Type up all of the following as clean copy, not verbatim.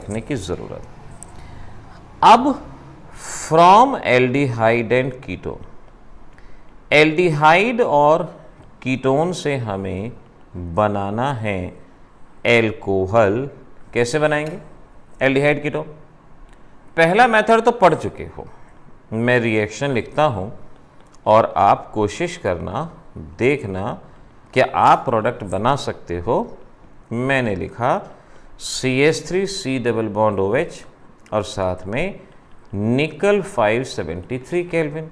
रखने की ज़रूरत। अब from aldehyde and ketone, aldehyde और कीटोन से हमें बनाना है एल्कोहल। कैसे बनाएंगे एल्डिहाइड कीटोन? पहला मेथड तो पढ़ चुके हो, मैं रिएक्शन लिखता हूँ और आप कोशिश करना, देखना क्या आप प्रोडक्ट बना सकते हो। मैंने लिखा CH3 डबल बॉन्ड OH और साथ में निकल 573 केल्विन।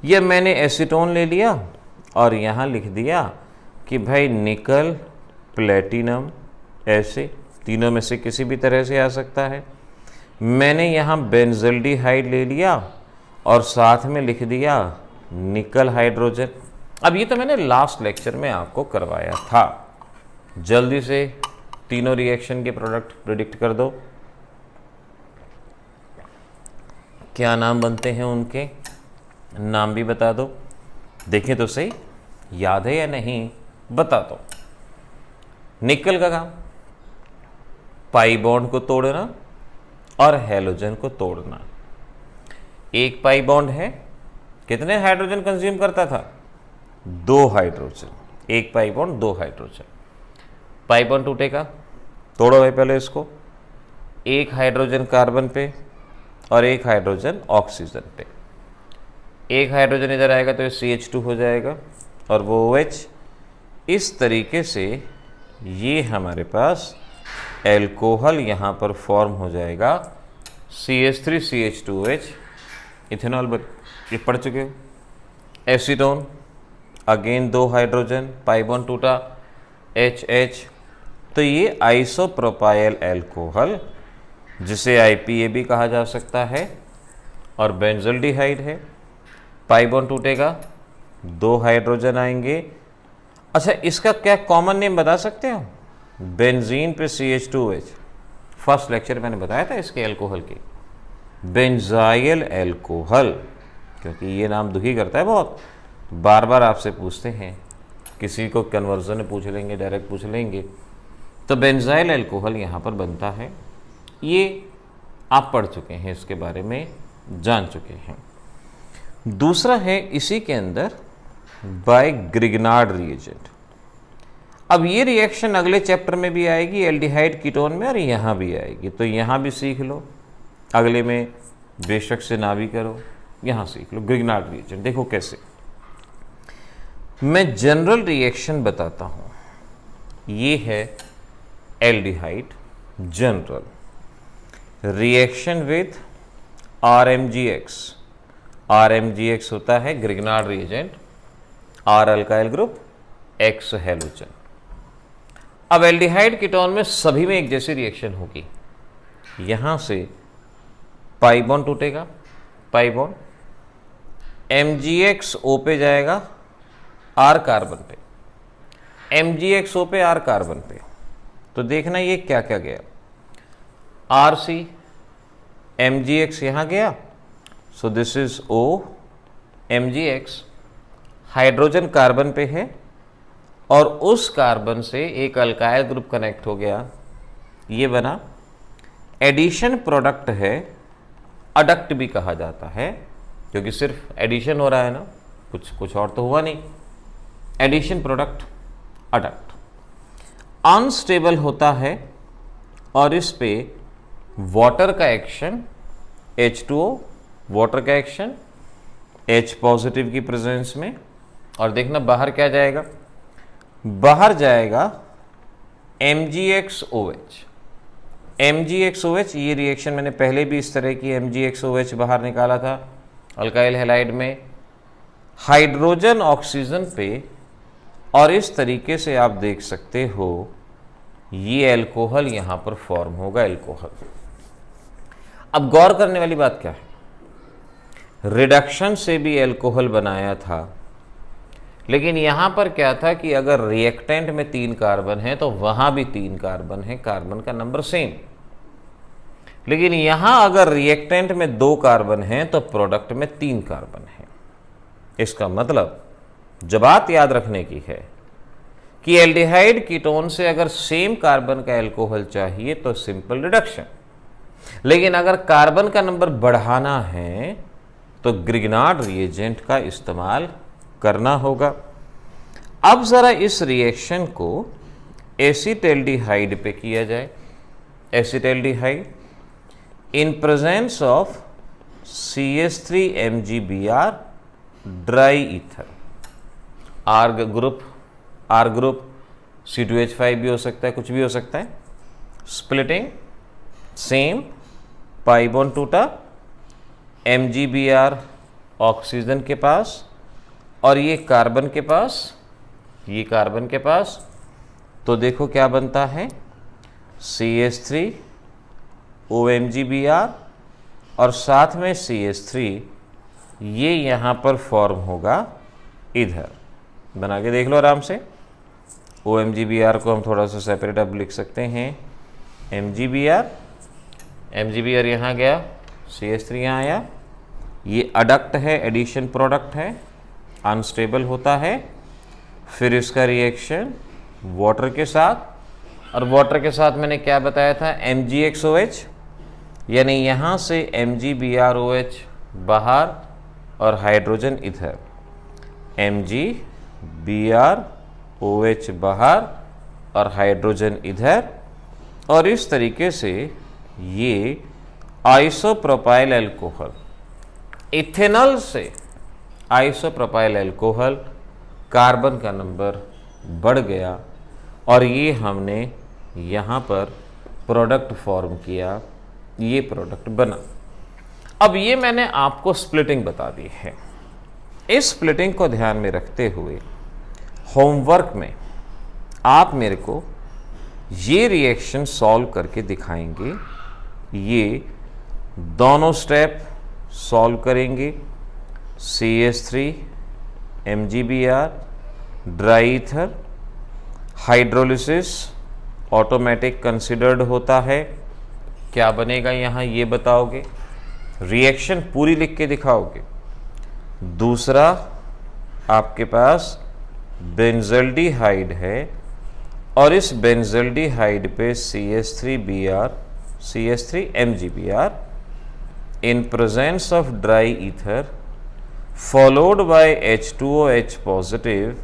यह मैंने एसीटोन ले लिया और यहाँ लिख दिया कि भाई निकल प्लेटिनम, ऐसे तीनों में से किसी भी तरह से आ सकता है। मैंने यहाँ बेंजल्डिहाइड ले लिया और साथ में लिख दिया निकल हाइड्रोजन। अब ये तो मैंने लास्ट लेक्चर में आपको करवाया था। जल्दी से तीनों रिएक्शन के प्रोडक्ट प्रिडिक्ट कर दो, क्या नाम बनते हैं उनके, नाम भी बता दो। देखें तो सही, याद है या नहीं, बता दो। निकल का काम पाई बॉन्ड को तोड़ना और हैलोजन को तोड़ना। एक पाई बॉन्ड है, कितने हाइड्रोजन कंज्यूम करता था? 2 हाइड्रोजन। एक pi bond 2 hydrogen. Pi bond टूटेगा, तोड़ो भाई पहले इसको। एक हाइड्रोजन कार्बन पे और एक हाइड्रोजन ऑक्सीजन पे। एक हाइड्रोजन इधर आएगा तो ये CH2 हो जाएगा और वो OH। इस तरीके से ये हमारे पास एल्कोहल यहाँ पर फॉर्म हो जाएगा, CH3CH2OH, इथेनॉल। ये पढ़ चुके हो। Acetone, again 2 hydrogen, pi bond टूटा, HH। तो ये आइसोप्रोपाइल एल्कोहल, जिसे IPA भी कहा जा सकता है, और बेंजल्डिहाइड है। पाई बॉन्ड टूटेगा, 2 हाइड्रोजन आएंगे। अच्छा, इसका क्या कॉमन नेम बता सकते हो? बेंजीन पे CH2OH। फर्स्ट लेक्चर मैंने बताया था इसके एल्कोहल की, बेंजाइल एल्कोहल, क्योंकि ये नाम दुखी करता है बहुत। बार बार आपसे पूछते हैं, किसी को कन्वर्जन में पूछ लेंगे, डायरेक्ट पूछ लेंगे। तो बेंजाइल एल्कोहल यहाँ पर बनता है। ये आप पढ़ चुके हैं, इसके बारे में जान चुके हैं। दूसरा है इसी के अंदर बाय ग्रिग्नार्ड रिएजेंट। अब ये रिएक्शन अगले चैप्टर में भी आएगी, एल्डिहाइड कीटोन में, और यहाँ भी आएगी। तो यहाँ भी सीख लो, अगले में बेशक से ना भी करो, यहाँ सीख लो ग्रिग्नार्ड रिएजेंट। देखो कैसे, मैं जनरल रिएक्शन बताता हूँ। ये है aldehyde general reaction with RMgX। RMgX होता है Grignard reagent, R alkyl group, X halogen. अब एल्डिहाइड कीटोन में सभी में एक जैसी रिएक्शन होगी। यहां से पाई बॉन्ड टूटेगा, पाई बॉन्ड MgXO पे जाएगा, R कार्बन पे, MgXO पे R कार्बन पे। तो देखना ये क्या क्या गया, RC, MgX यहां गया, so this is O, MgX। Hydrogen carbon पे है और उस कार्बन से एक अल्काइल ग्रुप कनेक्ट हो गया, ये बना। एडिशन प्रोडक्ट है, अडक्ट भी कहा जाता है, क्योंकि सिर्फ एडिशन हो रहा है ना, कुछ और तो हुआ नहीं। एडिशन प्रोडक्ट अडक्ट अनस्टेबल होता है और इस पे वाटर का एक्शन, H2O, वाटर का एक्शन H पॉजिटिव की प्रेजेंस में। और देखना बाहर क्या जाएगा, बाहर जाएगा MgXOH। MgXOH, ये रिएक्शन मैंने पहले भी इस तरह की MgXOH बाहर निकाला था अल्काइल हैलाइड में, हाइड्रोजन ऑक्सीजन पे। और इस तरीके से आप देख सकते हो ये एल्कोहल यहां पर फॉर्म होगा, एल्कोहल। अब गौर करने वाली बात क्या है, रिडक्शन से भी एल्कोहल बनाया था, लेकिन यहां पर क्या था कि अगर रिएक्टेंट में 3 कार्बन है तो वहां भी 3 कार्बन है, कार्बन का नंबर सेम। लेकिन यहां अगर रिएक्टेंट में 2 कार्बन है तो प्रोडक्ट में 3 कार्बन है। इसका मतलब जब बात याद रखने की है कि एल्डिहाइड कीटोन से अगर सेम कार्बन का एल्कोहल चाहिए तो सिंपल रिडक्शन, लेकिन अगर कार्बन का नंबर बढ़ाना है तो ग्रिग्नार्ड रिएजेंट का इस्तेमाल करना होगा। अब जरा इस रिएक्शन को एसिटैल्डिहाइड पे किया जाए। Acetaldehyde in presence of CH3MgBr dry ether, R group C2H5 भी हो सकता है, कुछ भी हो सकता है। स्प्लिटिंग सेम पाई बॉन्ड टूटा, MgBr ऑक्सीजन के पास और ये कार्बन के पास, ये कार्बन के पास, तो देखो क्या बनता है CH3OMgBr और साथ में CH3, ये यहाँ पर फॉर्म होगा इधर। बना के देख लो आराम से। OMgBr को हम थोड़ा सा सेपरेट अब लिख सकते हैं, MgBr यहाँ गया, CH3 यहाँ आया, ये अडक्ट है, एडिशन प्रोडक्ट है, अनस्टेबल होता है। फिर इसका रिएक्शन वाटर के साथ, और वाटर के साथ मैंने क्या बताया था, MgXOH, यानी यहाँ से MgBrOH बाहर और हाइड्रोजन इधर, MgBrOH बाहर और हाइड्रोजन इधर, और इस तरीके से ये आइसोप्रोपाइल एल्कोहल, इथेनॉल से आइसोप्रोपाइल एल्कोहल, कार्बन का नंबर बढ़ गया और ये हमने यहाँ पर प्रोडक्ट फॉर्म किया, ये प्रोडक्ट बना। अब ये मैंने आपको स्प्लिटिंग बता दी है। इस स्प्लिटिंग को ध्यान में रखते हुए होमवर्क में आप मेरे को ये रिएक्शन सॉल्व करके दिखाएंगे। ये दोनों स्टेप सॉल्व करेंगे। CH3MgBr dry ether, hydrolysis automatic considered होता है। क्या बनेगा यहाँ ये बताओगे, रिएक्शन पूरी लिख के दिखाओगे। दूसरा आपके पास बेंजल्डिहाइड है और इस बेंजल्डिहाइड पे CH3MgBr in presence of dry ether followed by H2OH positive,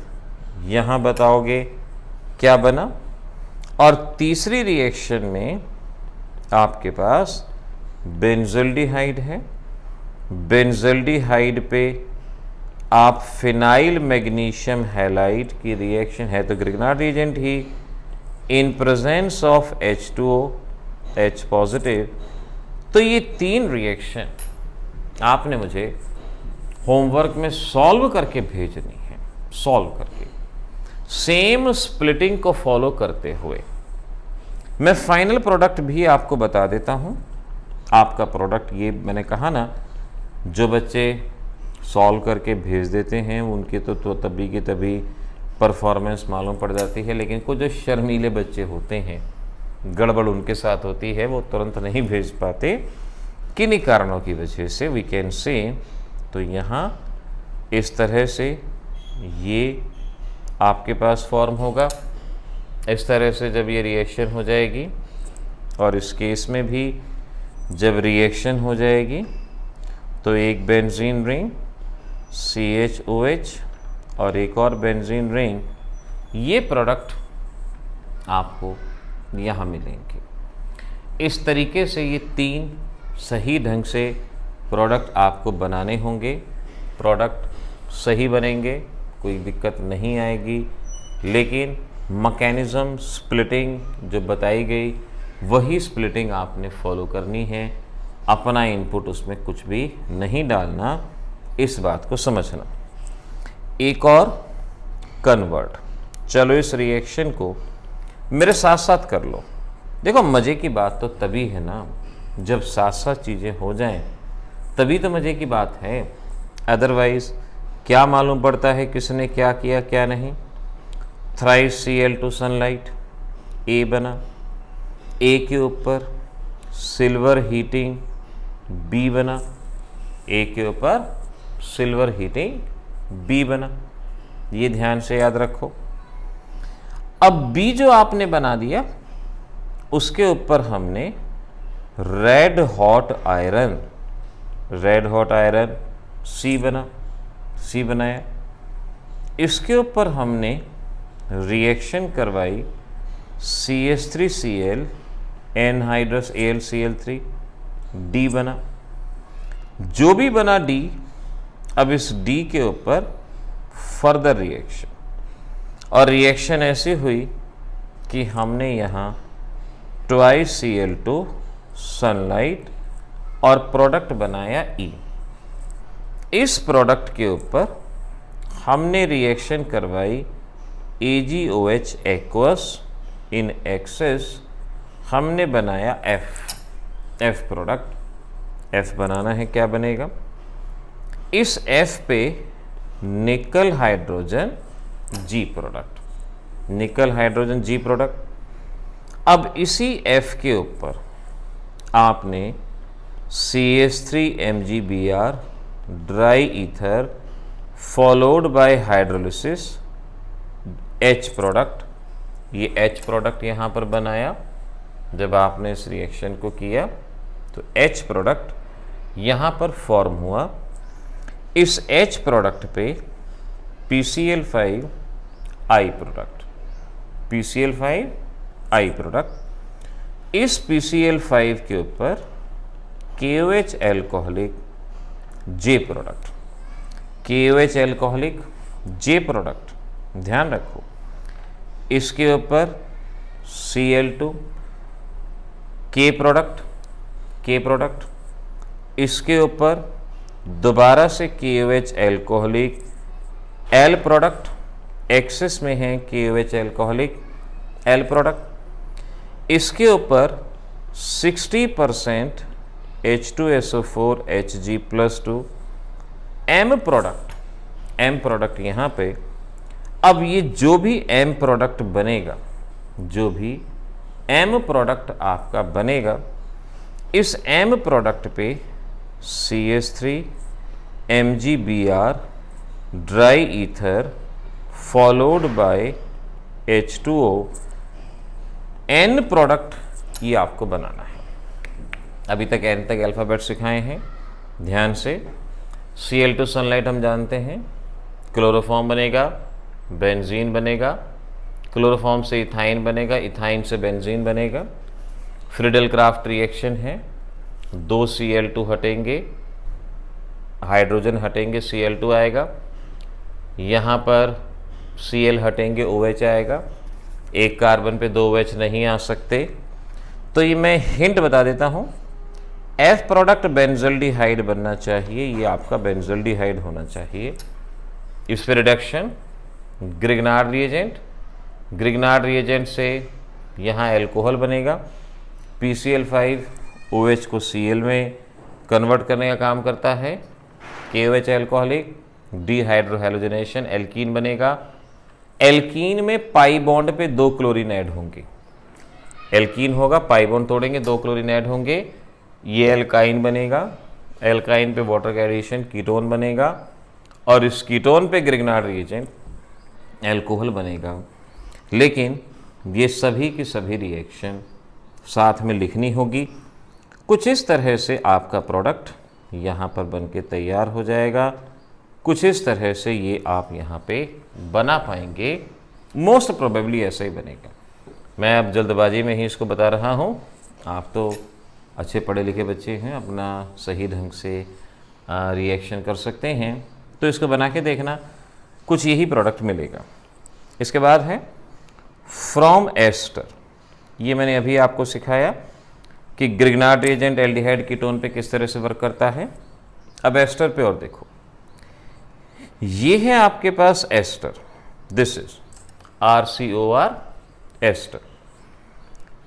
यहाँ बताओगे क्या बना। और तीसरी रिएक्शन में आपके पास बेंजल्डिहाइड है, बेंजल्डिहाइड पे आप फिनाइल मैग्नीशियम हैलाइड की रिएक्शन है तो Grignard reagent he, in presence of H2OH positive. तो ये तीन रिएक्शन आपने मुझे होमवर्क में सॉल्व करके भेजनी है, सॉल्व करके सेम स्प्लिटिंग को फॉलो करते हुए। मैं फाइनल प्रोडक्ट भी आपको बता देता हूँ। आपका प्रोडक्ट ये मैंने कहा ना, जो बच्चे सॉल्व करके भेज देते हैं उनके तो तभी के तभी परफॉर्मेंस मालूम पड़ जाती है, लेकिन कुछ जो शर्मीले बच्चे होते हैं, गड़बड़ उनके साथ होती है, वो तुरंत नहीं भेज पाते किन्हीं कारणों की वजह से। वी कैन से, तो यहाँ इस तरह से ये आपके पास फॉर्म होगा। इस तरह से जब ये रिएक्शन हो जाएगी, और इस केस में भी जब रिएक्शन हो जाएगी तो एक बेंजीन रिंग CHOH और एक और बेंजीन रिंग, ये प्रोडक्ट आपको यहाँ मिलेंगे। इस तरीके से ये तीन सही ढंग से प्रोडक्ट आपको बनाने होंगे। प्रोडक्ट सही बनेंगे, कोई दिक्कत नहीं आएगी, लेकिन मैकेनिज़्म स्प्लिटिंग जो बताई गई वही स्प्लिटिंग आपने फॉलो करनी है। अपना इनपुट उसमें कुछ भी नहीं डालना, इस बात को समझना। एक और कन्वर्ट, चलो इस रिएक्शन को मेरे साथ साथ कर लो। देखो मज़े की बात तो तभी है ना जब साथ साथ चीज़ें हो जाएं, तभी तो मज़े की बात है। अदरवाइज़ क्या मालूम पड़ता है किसने क्या किया क्या नहीं। थ्राइस Cl2 सनलाइट, A बना, A के ऊपर सिल्वर हीटिंग B बना, A के ऊपर सिल्वर हीटिंग B बना। ये ध्यान से याद रखो। अब बी जो आपने बना दिया उसके ऊपर हमने रेड हॉट आयरन सी बनाया। इसके ऊपर हमने रिएक्शन करवाई CH3Cl एनहाइड्रस AlCl3 D बना। जो भी बना D, अब इस D के ऊपर फर्दर रिएक्शन, और रिएक्शन ऐसी हुई कि हमने यहाँ ट्वाइस Cl2 सनलाइट और प्रोडक्ट बनाया E। इस प्रोडक्ट के ऊपर हमने रिएक्शन करवाई AgOH एक्वस इन एक्सेस, हमने बनाया F प्रोडक्ट। F बनाना है, क्या बनेगा? इस F पे निकल हाइड्रोजन G प्रोडक्ट। अब इसी F के ऊपर आपने CH3MgBr dry ether followed by hydrolysis H product. ये H प्रोडक्ट यहाँ पर बनाया। जब आपने इस रिएक्शन को किया तो H प्रोडक्ट यहाँ पर फॉर्म हुआ। इस H प्रोडक्ट पे PCl5I प्रोडक्ट। इस PCl5 के ऊपर KOH एल्कोहलिक J प्रोडक्ट। ध्यान रखो, इसके ऊपर Cl2 K प्रोडक्ट। इसके ऊपर दोबारा से KOH alcoholic L product, excess में है KOH एल्कोहलिक L प्रोडक्ट। इसके ऊपर 60% H2SO4 Hg+2 M प्रोडक्ट यहाँ पे। अब ये जो भी M प्रोडक्ट आपका बनेगा, इस M प्रोडक्ट पे CH3MgBr dry ether followed by H2O N product, ये आपको बनाना है। अभी तक N तक अल्फ़ाबेट सिखाए हैं, ध्यान से। Cl2 सनलाइट हम जानते हैं, क्लोरोफॉर्म बनेगा, बेंजीन बनेगा, क्लोरोफॉर्म से इथाइन बनेगा, इथाइन से बेंजीन बनेगा। फ्रिडल क्राफ्ट रिएक्शन है, 2 Cl2 हटेंगे, हाइड्रोजन हटेंगे, Cl2 आएगा। यहाँ पर Cl हटेंगे, OH आएगा। एक कार्बन पे 2 OH नहीं आ सकते, तो ये मैं हिंट बता देता हूँ। F प्रोडक्ट बेंजल्डिहाइड बनना चाहिए, ये आपका बेंजल्डिहाइड होना चाहिए। इस पे रिडक्शन ग्रिग्नार्ड रिएजेंट से यहाँ एल्कोहल बनेगा। PCl5 OH को Cl में कन्वर्ट करने का काम करता है। KOH एल्कोहलिक डिहाइड्रोहैलोजनेशन, एल्कीन बनेगा। एल्कीन में पाई बॉन्ड पे 2 क्लोरीन ऐड होंगे। एल्कीन होगा, पाई बॉन्ड तोड़ेंगे, 2 क्लोरीन ऐड होंगे, ये एल्काइन बनेगा। एल्काइन पे वाटर का एडिशन कीटोन बनेगा, और इस कीटोन पे ग्रिग्नार्ड रिएजेंट एल्कोहल बनेगा। लेकिन ये सभी की सभी रिएक्शन साथ में लिखनी होगी। कुछ इस तरह से आपका प्रोडक्ट यहाँ पर बन के तैयार हो जाएगा। कुछ इस तरह से ये आप यहाँ पे बना पाएंगे। मोस्ट प्रोबेबली ऐसा ही बनेगा। मैं अब जल्दबाजी में ही इसको बता रहा हूँ, आप तो अच्छे पढ़े लिखे बच्चे हैं, अपना सही ढंग से रिएक्शन कर सकते हैं। तो इसको बना के देखना, कुछ यही प्रोडक्ट मिलेगा। इसके बाद है फ्रॉम एस्टर। ये मैंने अभी आपको सिखाया कि ग्रिग्नार्ड रिएजेंट एल्डिहाइड कीटोन पे किस तरह से वर्क करता है। अब एस्टर पे और देखो, ये है आपके पास ester, this is RCOR ester.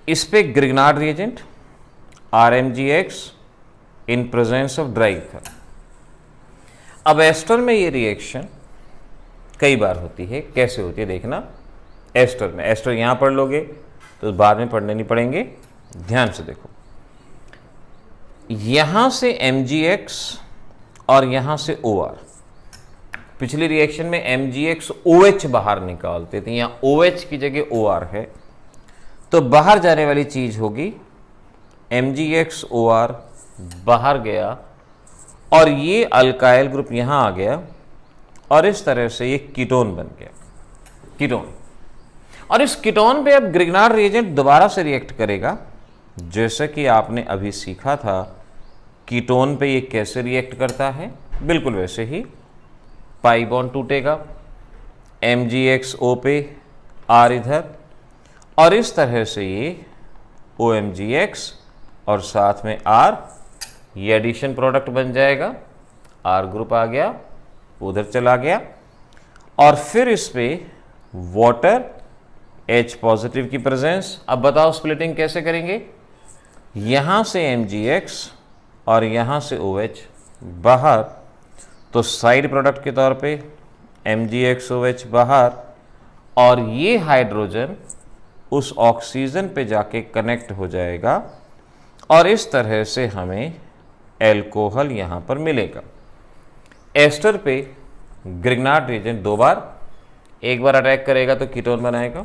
इस पे Grignard reagent RMgX in presence of dry ether. अब एस्टर में ये रिएक्शन कई बार होती है। कैसे होती है देखना। एस्टर में, एस्टर यहां पढ़ लोगे तो बाद में पढ़ने नहीं पड़ेंगे, ध्यान से देखो। यहां से MgX और यहां से OR, पिछली रिएक्शन में MgX बाहर निकालते थे, यहाँ OH की जगह OR है, तो बाहर जाने वाली चीज होगी MgX बाहर गया और ये अल्काइल ग्रुप यहां आ गया और इस तरह से ये कीटोन बन गया, कीटोन। और इस कीटोन पे अब ग्रिग्नार्ड रिएजेंट दोबारा से रिएक्ट करेगा, जैसा कि आपने अभी सीखा था कीटोन पे ये कैसे रिएक्ट करता है, बिल्कुल वैसे ही पाई बॉन्ड टूटेगा, MgXO पे R इधर और इस तरह से ये OMGX और साथ में R, ये एडिशन प्रोडक्ट बन जाएगा, R ग्रुप आ गया, उधर चला गया और फिर इस पे वाटर H पॉजिटिव की प्रेजेंस। अब बताओ स्प्लिटिंग कैसे करेंगे, यहां से MgX और यहां से OH बाहर, तो साइड प्रोडक्ट के तौर पे MgXOH बाहर और ये हाइड्रोजन उस ऑक्सीजन पे जाके कनेक्ट हो जाएगा और इस तरह से हमें एल्कोहल यहां पर मिलेगा। एस्टर पे ग्रिग्नार्ड रिएजेंट दो बार, एक बार अटैक करेगा तो कीटोन बनाएगा,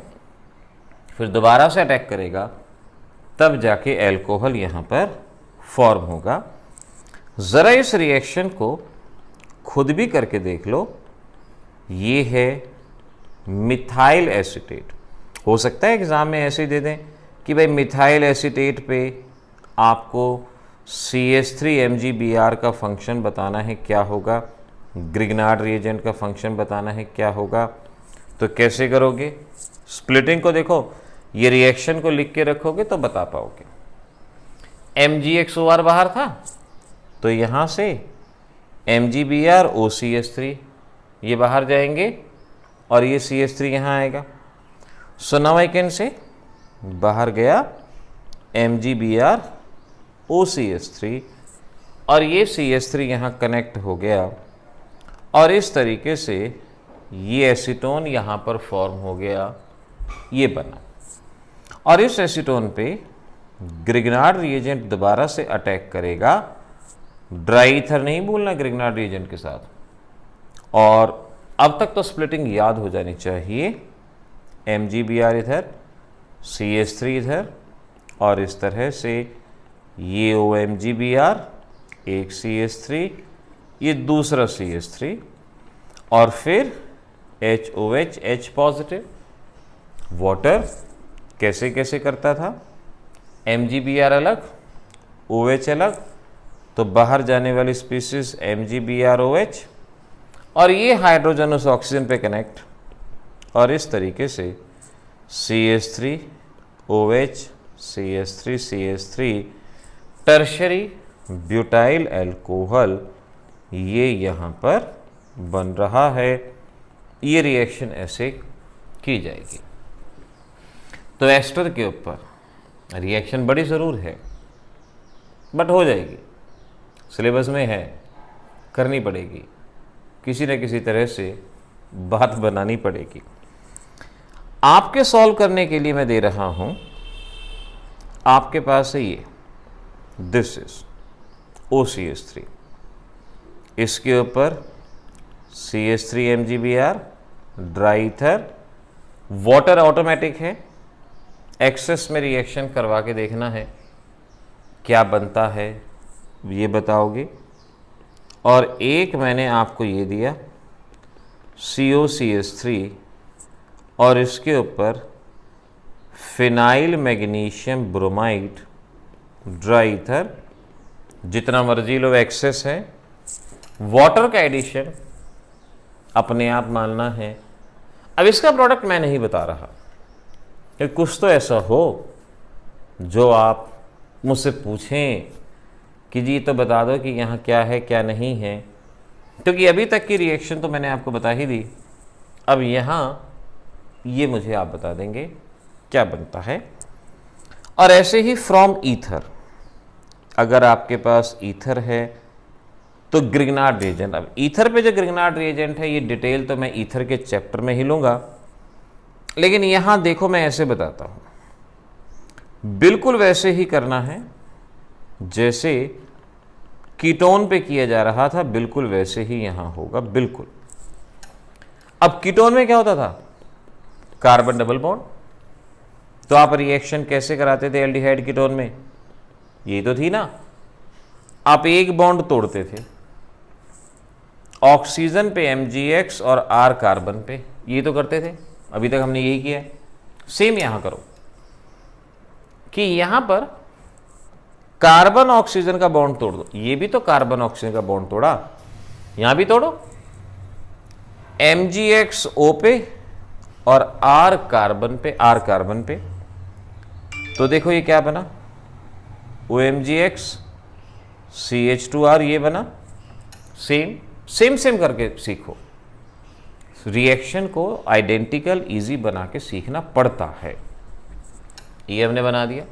फिर दोबारा से अटैक करेगा तब जाके एल्कोहल यहां पर फॉर्म होगा। ज़रा इस रिएक्शन को खुद भी करके देख लो, ये है मिथाइल एसीटेट। हो सकता है एग्ज़ाम में ऐसे ही दे दें कि भाई मिथाइल एसीटेट पे आपको CH3MgBr का फंक्शन बताना है क्या होगा, ग्रिग्नार्ड रिएजेंट का फंक्शन बताना है क्या होगा, तो कैसे करोगे? स्प्लिटिंग को देखो, ये रिएक्शन को लिख के रखोगे तो बता पाओगे। MgXOR बाहर था तो यहाँ से MgBr OCH3 ये बाहर जाएंगे और ये CH3 यहाँ आएगा। So now I can say बाहर गया MgBr OCH3 और ये CH3 यहाँ कनेक्ट हो गया और इस तरीके से ये एसीटोन यहाँ पर फॉर्म हो गया, ये बना। और इस एसीटोन पे ग्रिग्नार्ड रिएजेंट दोबारा से अटैक करेगा, ड्राई ईथर नहीं भूलना ग्रिग्नार्ड रिएजेंट के साथ। और अब तक तो स्प्लिटिंग याद हो जानी चाहिए, MgBr इधर, CH3 इधर और इस तरह से ये OMgBr, एक CH3, ये दूसरा CH3 और फिर HOH H पॉजिटिव। वाटर कैसे कैसे करता था, MgBr अलग OH अलग, तो बाहर जाने वाली स्पीसीज MgBr OH और ये हाइड्रोजन उस ऑक्सीजन पे कनेक्ट और इस तरीके से CH3 OH CH3 CH3 tertiary butyl alcohol ये यहाँ पर बन रहा है। ये रिएक्शन ऐसे की जाएगी। तो एस्टर के ऊपर रिएक्शन बड़ी ज़रूर है बट हो जाएगी, सिलेबस में है, करनी पड़ेगी, किसी न किसी तरह से बात बनानी पड़ेगी। आपके सॉल्व करने के लिए मैं दे रहा हूँ, आपके पास है ये, दिस इज OCH3, इसके ऊपर CH3MgBr, dry ether, water automatic है, एक्सेस में रिएक्शन करवा के देखना है क्या बनता है, ये बताओगे। और एक मैंने आपको ये दिया COCH3 और इसके ऊपर phenyl magnesium bromide, dry ether, जितना मर्जी लो एक्सेस है, वाटर का एडिशन अपने आप मानना है। अब इसका प्रोडक्ट मैं नहीं बता रहा कि कुछ तो ऐसा हो जो आप मुझसे पूछें कि जी तो बता दो कि यहाँ क्या है क्या नहीं है, क्योंकि अभी तक की रिएक्शन तो मैंने आपको बता ही दी। अब यहाँ ये मुझे आप बता देंगे क्या बनता है। और ऐसे ही फ्रॉम ईथर, अगर आपके पास ईथर है तो ग्रिग्नार्ड रिएजेंट। अब ईथर पे जो ग्रिग्नार्ड रिएजेंट है ये डिटेल तो मैं ईथर के चैप्टर में ही लूँगा, लेकिन यहाँ देखो मैं ऐसे बताता हूँ, बिल्कुल वैसे ही करना है जैसे कीटोन पे किया जा रहा था, बिल्कुल वैसे ही यहाँ होगा। बिल्कुल अब कीटोन में क्या होता था, कार्बन डबल बॉन्ड, तो आप रिएक्शन कैसे कराते थे एल्डिहाइड कीटोन में, ये तो थी ना, आप एक बॉन्ड तोड़ते थे, ऑक्सीजन पे MgX और R कार्बन पे, ये तो करते थे, अभी तक हमने यही किया है। सेम यहां करो कि यहां पर कार्बन ऑक्सीजन का बॉन्ड तोड़ दो, ये भी तो कार्बन ऑक्सीजन का बॉन्ड तोड़ा, यहां भी तोड़ो, MgX O पे और R कार्बन पे, तो देखो ये क्या बना, OMgX CH2R, ये बना। सेम करके सीखो, रिएक्शन को आइडेंटिकल इजी बना के सीखना पड़ता है। ये हमने बना दिया,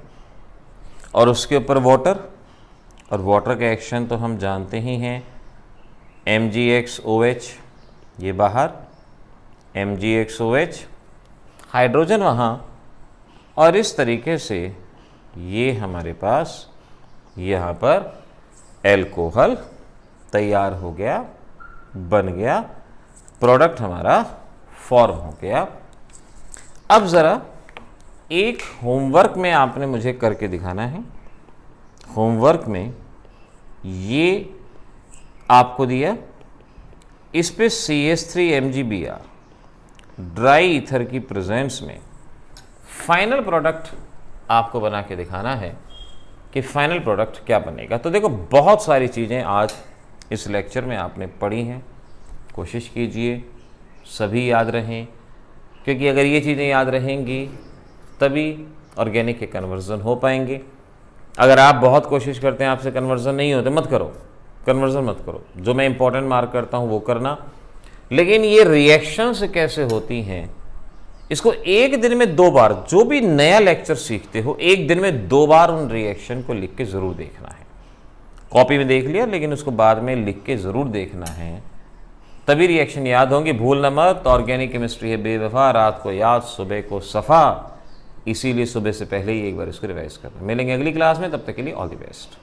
और उसके ऊपर वाटर, और वाटर का एक्शन तो हम जानते ही हैं, MgX OH, ये बाहर, MgX OH, हाइड्रोजन वहाँ, और इस तरीके से ये हमारे पास यहाँ पर एल्कोहल तैयार हो गया, बन गया, प्रोडक्ट हमारा फॉर्म हो गया। अब ज़रा एक होमवर्क में आपने मुझे करके दिखाना है। होमवर्क में ये आपको दिया, इस पे CH3MgBr ड्राई ईथर की प्रेजेंस में फाइनल प्रोडक्ट आपको बना के दिखाना है कि फाइनल प्रोडक्ट क्या बनेगा। तो देखो, बहुत सारी चीज़ें आज इस लेक्चर में आपने पढ़ी हैं, कोशिश कीजिए सभी याद रहें, क्योंकि अगर ये चीज़ें याद रहेंगी तभी ऑर्गेनिक के कन्वर्जन हो पाएंगे। अगर आप बहुत कोशिश करते हैं, आपसे कन्वर्जन नहीं होते, मत करो, कन्वर्जन मत करो, जो मैं इंपॉर्टेंट मार्क करता हूँ वो करना। लेकिन ये रिएक्शंस कैसे होती हैं, इसको एक दिन में 2 बार, जो भी नया लेक्चर सीखते हो, एक दिन में 2 बार उन रिएक्शन को लिख के ज़रूर देखना है। कॉपी में देख लिया, लेकिन उसको बाद में लिख के ज़रूर देखना है, तभी रिएक्शन याद होंगे। भूलना मत, ऑर्गेनिक केमिस्ट्री है बेवफा, रात को याद सुबह को सफ़ा, इसीलिए सुबह से पहले ही एक बार इसको रिवाइज करना। मिलेंगे अगली क्लास में, तब तक के लिए ऑल द बेस्ट।